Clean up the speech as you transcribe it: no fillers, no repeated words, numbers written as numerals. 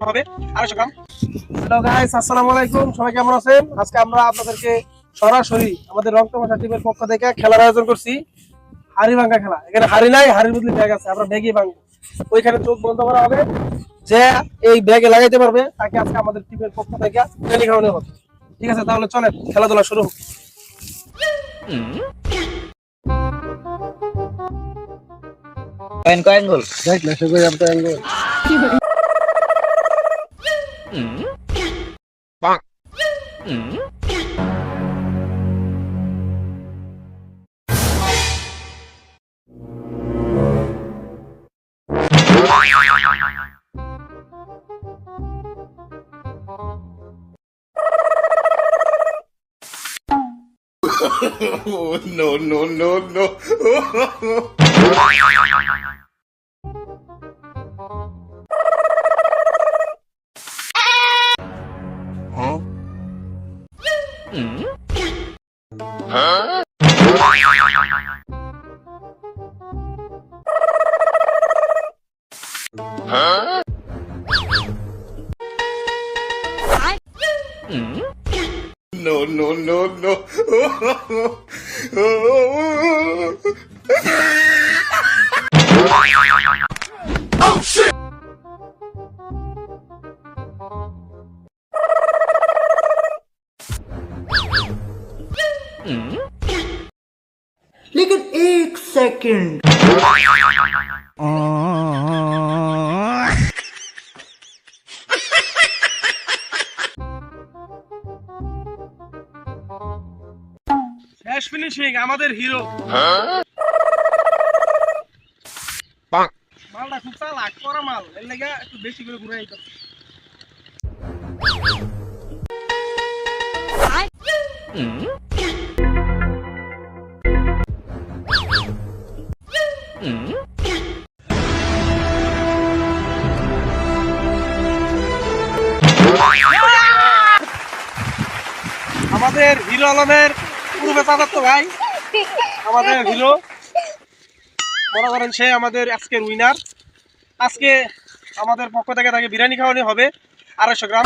হবে 250 গ্রাম। Hello guys, আসসালামু আলাইকুম। সবাই কেমন আছেন? আজকে আমরা আপনাদেরকে সরাসরি আমাদের রংতামাশা টিমের পক্ষ থেকে খেলার আয়োজন করছি। হাড়ি ভাঙা খেলা। এখানে হাড়ি নাই, হাড়ির বদলে ব্যাগ আছে। আমরা ব্যাগই ভাঙবো। ওইখানে চোখ বন্ধ করা হবে। যে এই ব্যাগে লাগাইতে পারবে তাকে আজকে আমাদের টিমের পক্ষ থেকে ট্রেনিং খাওয়ানো হবে। ঠিক আছে, তাহলে চলেন খেলাধুলা শুরু হোক। কয়েন কয়েন বল। দেখ না সেগুলো আমরা আঙ্গুল। Oh, no, no, no, no. Huh? Huh? Huh? No, no, no, no. Oh, shit! लेकिन एक सेकंड। শেষ ফিনিশিং আমাদের হিরো। মালটা খুব চালাক করা মাল, এর লাগা একটু বেশি করে ঘুরাই দিতে হবে। আমাদের হিরো আলমের পূর্বে চাচাতো ভাই, আমাদের হিরো মনে করেন সে আমাদের আজকের উইনার। আজকে আমাদের পক্ষ থেকে তাকে বিরিয়ানি খাওয়ানো হবে 250 গ্রাম।